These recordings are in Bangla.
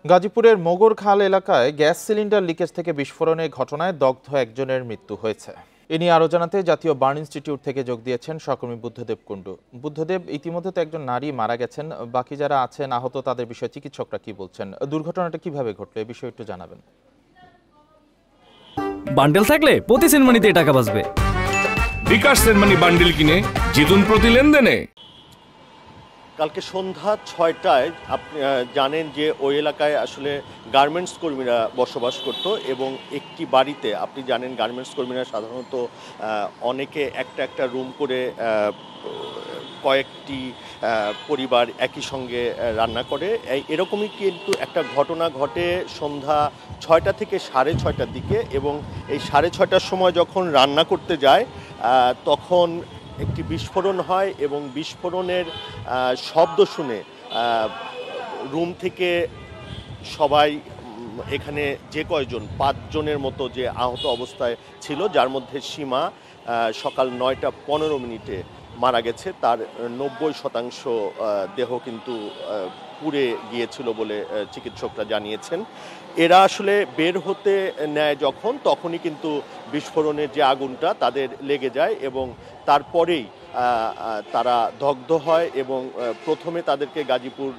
গাজীপুরের মোগরখাল এলাকায় গ্যাস সিলিন্ডার লিকেজ থেকে বিস্ফোরণের ঘটনায় দগ্ধ একজনের মৃত্যু হয়েছে। এ নিয়ে আরও জানাতে জাতীয় বার্ন ইনস্টিটিউট থেকে যোগ দিয়েছেন সহকর্মী বুদ্ধদেব কুণ্ডু। বুদ্ধদেব, ইতিমধ্যে তো একজন নারী মারা গেছেন, বাকি যারা আছেন আহত তাদের বিষয়ে চিকিৎসকরা কি বলছেন? দুর্ঘটনাটা কিভাবে ঘটলো এ বিষয়ে একটু জানাবেন। বান্ডেল থাকলে প্রতি সেনমানিতে টাকা বাঁচবে। বিকাশ সেনমানি বান্ডেল কিনে জিতুন প্রতি লেনদেনে। কালকে সন্ধ্যা ৬টায় আপনি জানেন যে ওই এলাকায় আসলে গার্মেন্টস কর্মীরা বসবাস করত এবং একটি বাড়িতে আপনি জানেন গার্মেন্টস কর্মীরা সাধারণত অনেকে একটা রুম করে কয়েকটি পরিবার একই সঙ্গে রান্না করে। এরকমই কিন্তু একটা ঘটনা ঘটে সন্ধ্যা ৬টা থেকে ৬:৩০টার দিকে, এবং এই ৬:৩০টার সময় যখন রান্না করতে যায় তখন একটি বিস্ফোরণ হয় এবং বিস্ফোরণের শব্দ শুনে রুম থেকে সবাই, এখানে যে কয়জন ৫ জনের মতো যে আহত অবস্থায় ছিল, যার মধ্যে সীমা সকাল ৯টা ১৫ মারা গেছে। তার ৯০% দেহ কিন্তু পুড়ে গিয়েছিল বলে চিকিৎসকরা জানিয়েছেন। এরা আসলে বের হতে নেয় যখন, তখনই কিন্তু বিস্ফোরণের যে আগুনটা তাদের লেগে যায় এবং তারপরেই তারা দগ্ধ হয় এবং প্রথমে তাদেরকে গাজীপুর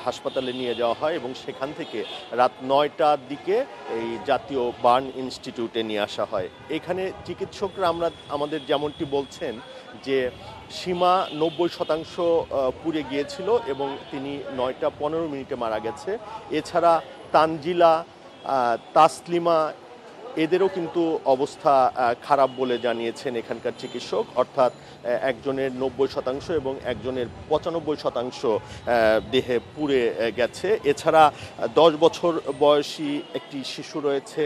হাসপাতালে নিয়ে যাওয়া হয় এবং সেখান থেকে রাত ৯টার দিকে এই জাতীয় বার্ন ইনস্টিটিউটে নিয়ে আসা হয়। এখানে চিকিৎসকরা আমাদের যেমনটি বলছেন যে সীমা ৯০% পুড়ে গিয়েছিল এবং তিনি ৯টা ১৫ মারা গেছে। এছাড়া তানজিলা, তাসলিমা, এদেরও কিন্তু অবস্থা খারাপ বলে জানিয়েছেন এখানকার চিকিৎসক, অর্থাৎ একজনের ৯০% এবং একজনের ৯৫% দেহে পুড়ে গেছে। এছাড়া ১০ বছর বয়সী একটি শিশু রয়েছে,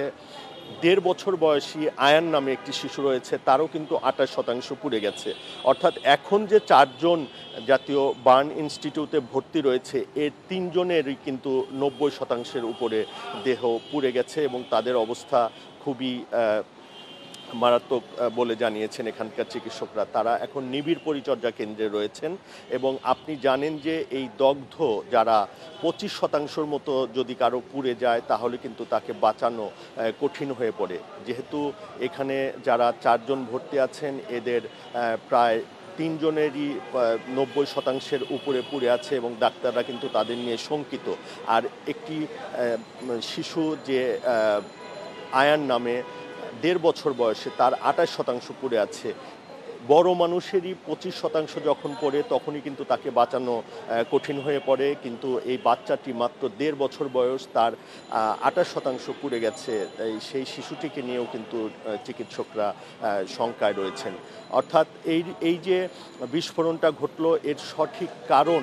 ১.৫ বছর বয়সী আয়ান নামে একটি শিশু রয়েছে, তারও কিন্তু ২৮% পুড়ে গেছে। অর্থাৎ এখন যে ৪ জন জাতীয় বার্ন ইনস্টিটিউটে ভর্তি রয়েছে, এর ৩ জনেরই কিন্তু ৯০%-এর উপরে দেহ পুড়ে গেছে এবং তাদের অবস্থা খুবই মারাত্মক বলে জানিয়েছেন এখানকার চিকিৎসকরা। তারা এখন নিবিড় পরিচর্যা কেন্দ্রে রয়েছেন এবং আপনি জানেন যে এই দগ্ধ যারা ২৫%-র মতো যদি কারো পুড়ে যায় তাহলে কিন্তু তাকে বাঁচানো কঠিন হয়ে পড়ে। যেহেতু এখানে যারা ৪ জন ভর্তি আছেন, এদের প্রায় ৩ জনেরই ৯০%-এর উপরে পুড়ে আছে এবং ডাক্তাররা কিন্তু তাদের নিয়ে শঙ্কিত। আর একটি শিশু যে আয়ান নামে ১.৫ বছর বয়সে, তার ২৮% পুড়ে আছে। বড় মানুষেরই ২৫% যখন পড়ে তখনই কিন্তু তাকে বাঁচানো কঠিন হয়ে পড়ে, কিন্তু এই বাচ্চাটি মাত্র ১.৫ বছর বয়স, তার ২৮% পুড়ে গেছে। সেই শিশুটিকে নিয়েও কিন্তু চিকিৎসকরা শঙ্কায় রয়েছেন। অর্থাৎ এই যে বিস্ফোরণটা ঘটলো, এর সঠিক কারণ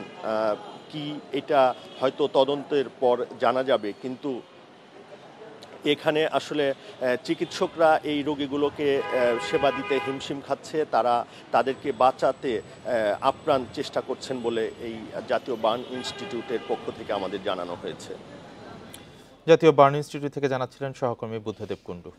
কি এটা হয়তো তদন্তের পর জানা যাবে, কিন্তু এখানে আসলে চিকিৎসকরা এই রোগীগুলোকে সেবা দিতে হিমশিম খাচ্ছে। তাদেরকে বাঁচাতে আপ্রাণ চেষ্টা করছেন বলে এই জাতীয় বার্ন ইনস্টিটিউটের পক্ষ থেকে আমাদের জানানো হয়েছে। জাতীয় বার্ন ইনস্টিটিউট থেকে জানাচ্ছিলেন সহকর্মী বুদ্ধদেব কুণ্ডু।